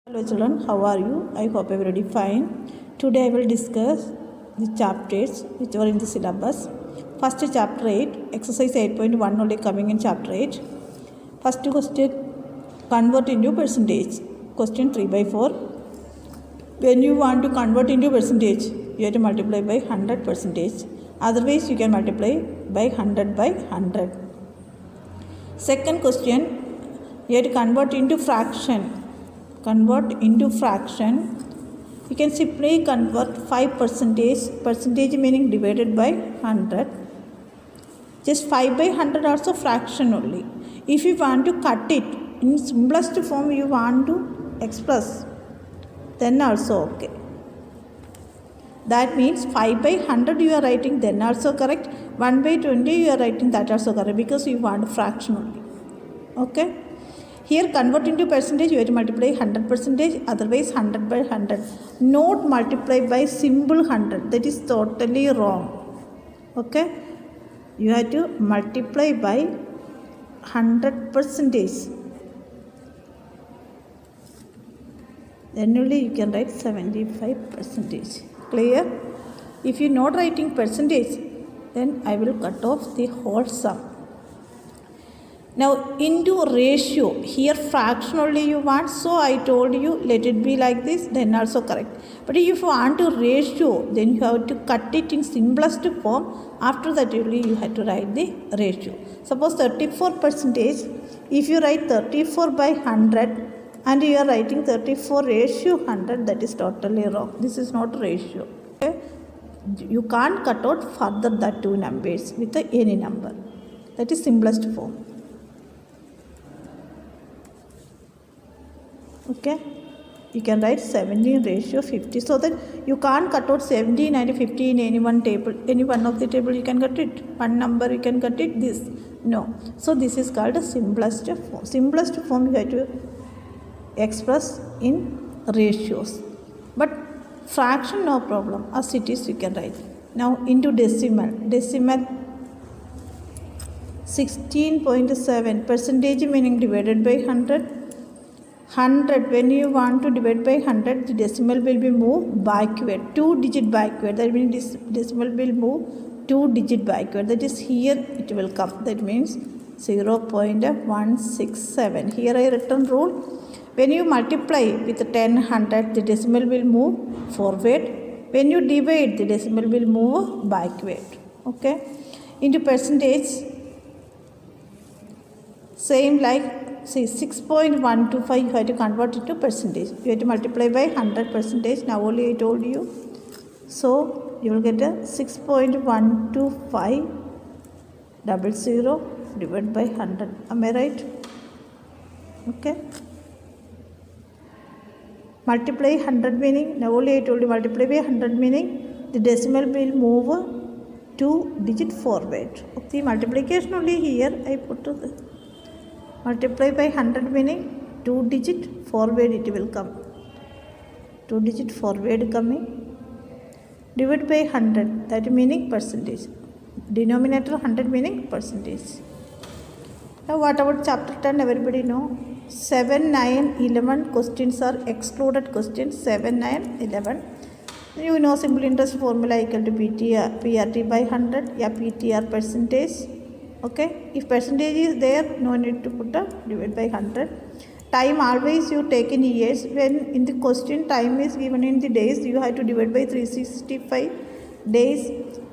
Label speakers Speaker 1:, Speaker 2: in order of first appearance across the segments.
Speaker 1: Hello children, how are you? I hope everybody fine. Today I will discuss the chapters which are in the syllabus. First chapter 8, exercise 8.1 only coming in chapter 8. First question, convert into percentage. Question 3 by 4. When you want to convert into percentage, you have to multiply by 100 percentage. Otherwise you can multiply by 100 by 100. Second question, you have to convert into fraction. Convert into fraction, you can simply convert 5 percentage meaning divided by 100. Just 5 by 100 also fraction only. If you want to cut it in simplest form, you want to express, then also okay. That means 5 by 100 you are writing, then also correct. 1 by 20 you are writing, that also correct, because you want fraction only. Okay. Here convert into percentage, you have to multiply 100 percentage, otherwise 100 by 100. Not multiply by simple 100, that is totally wrong. Okay, you have to multiply by 100 percentage. Then only you can write 75 percentage. Clear? If you are not writing percentage, then I will cut off the whole sum. Now into ratio, here fraction only you want, so I told you let it be like this, then also correct. But if you want to ratio, then you have to cut it in simplest form. After that only you have to write the ratio. Suppose 34 percentage, if you write 34 by 100 and you are writing 34 ratio 100, that is totally wrong. This is not ratio. Okay? You can't cut out further that two numbers with any number. That is simplest form. Okay, you can write 17 ratio 50, so that you can't cut out 17 and 50 in any one table. Any one of the table you can cut it. One number you can cut it. This no. So this is called a simplest form. Simplest form you have to express in ratios. But fraction no problem. As it is you can write. Now into decimal. Decimal 16.7 percentage meaning divided by 100. 100, when you want to divide by 100, the decimal will be moved backward, 2 digit backward. That means this decimal will move 2 digit backward. That is here it will come. That means 0.167. Here I written rule. When you multiply with 10 100, the decimal will move forward. When you divide, the decimal will move backward. Okay. Into percentage, same like. See, 6.125 you have to convert it to percentage. You have to multiply by 100 percentage. Now only I told you. So you will get a 6.12500 divided by 100. Am I right? Okay. Multiply 100 meaning. Now only I told you multiply by 100 meaning the decimal will move 2 digit forward. Okay, multiplication only here I put to the. Multiply by 100 meaning 2 digit forward it will come. 2 digit forward coming. Divide by 100, that meaning percentage. Denominator 100 meaning percentage. Now what about chapter 10? Everybody know. 7, 9, 11 questions are excluded questions. 7, 9, 11. You know simple interest formula equal to PRT by 100. Yeah, PTR percentage. Okay, if percentage is there, no need to put a divide by 100. Time always you take in years. When in the question time is given in the days, you have to divide by 365 days.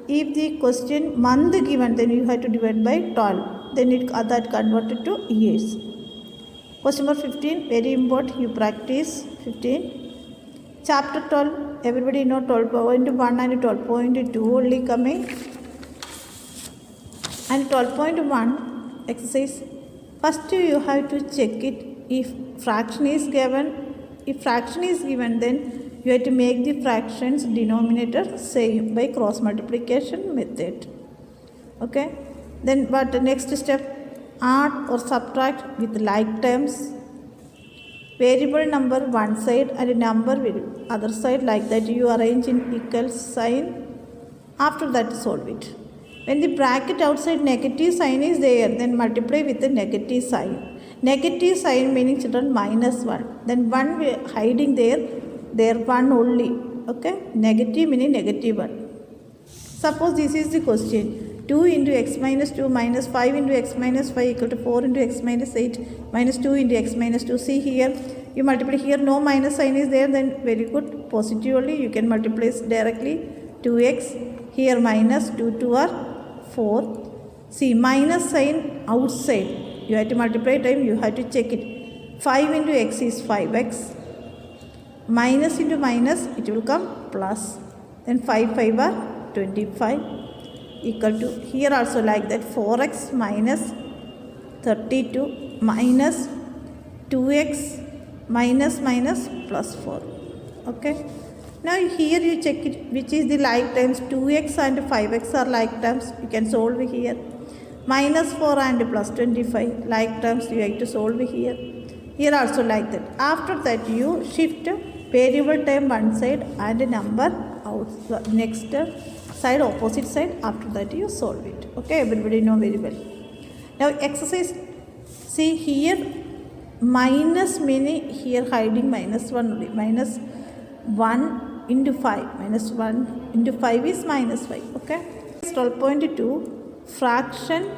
Speaker 1: If the question month given, then you have to divide by 12. Then that converted to years. Question number 15, very important, you practice 15. Chapter 12, everybody know 12.1 and 12.2 only coming. And 12.1 exercise, first you have to check it if fraction is given. If fraction is given, then you have to make the fractions denominator same by cross multiplication method. Okay. Then what the next step? Add or subtract with like terms. Variable number one side and a number will other side, like that you arrange in equal sign. After that solve it. When the bracket outside negative sign is there, then multiply with the negative sign. Negative sign meaning children minus 1. Then 1 hiding there 1 only. Okay, negative meaning negative 1. Suppose this is the question. 2 into x minus 2 minus 5 into x minus 5 equal to 4 into x minus 8 minus 2 into x minus 2. See here, you multiply here, no minus sign is there, then very good, positively you can multiply directly 2x, here minus 2 2 are 4. See, minus sign outside, you have to multiply time, you have to check it. 5 into x is 5x, minus into minus, it will come plus, then 5 5 are 25 equal to, here also like that, 4x minus 32 minus 2x minus minus plus 4. Okay, now here you check it, which is the like terms. 2x and 5x are like terms, you can solve here. Minus 4 and plus 25 like terms, you have to solve here. Here also like that. After that you shift variable term one side and number out next side, opposite side. After that you solve it. Okay, everybody know very well. Now exercise, see here minus meaning here hiding minus 1 only. Minus 1 into 5, minus 1 into 5 is minus 5. Okay, 12.2 fraction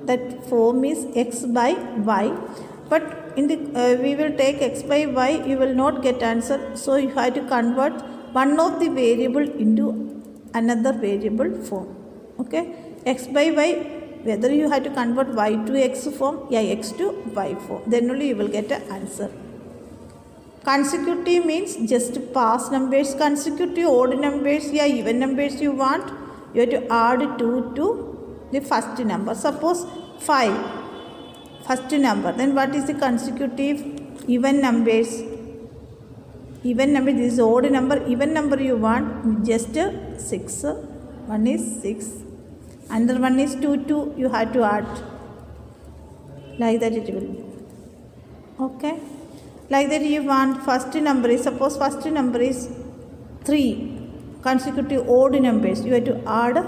Speaker 1: that form is x by y, but in the we will take x by y, you will not get answer, so you have to convert one of the variable into another variable form. Okay, x by y, whether you have to convert y to x form, x to y form, then only you will get an answer. Consecutive means just pass numbers. Consecutive odd numbers, even numbers you want, you have to add 2 to the first number. Suppose 5, first number, then what is the consecutive? Even numbers. Even number, this is odd number. Even number you want, just 6. One is 6. Another one is 2, you have to add. Like that it will be. Okay. Like that you want first number is, suppose first number is 3. Consecutive odd numbers, you have to add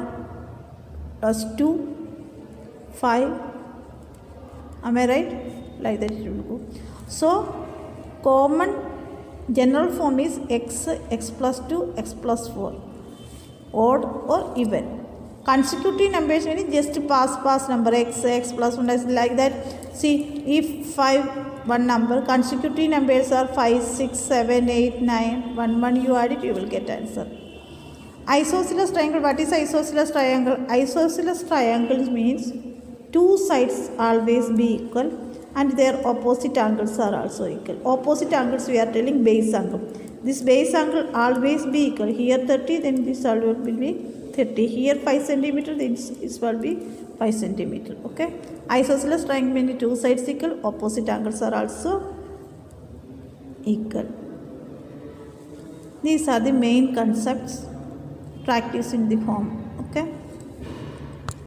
Speaker 1: plus 2, 5. Am I right? Like that it will go. So common general form is x, x plus 2, x plus 4. Odd or even. Consecutive numbers means just pass number, x plus 1 is like that. See, if 5 one number, consecutive numbers are 5, 6, 7, 8, 9, 1 you add it, you will get answer. Isosceles triangle, what is isosceles triangle? Isosceles triangles means two sides always be equal and their opposite angles are also equal. Opposite angles we are telling base angle. This base angle always be equal. Here 30, then this angle will be 30. Here 5 centimeter, this will be 5 centimeter. Okay. Isosceles triangle means two sides equal, opposite angles are also equal. These are the main concepts practiced in the home. Okay.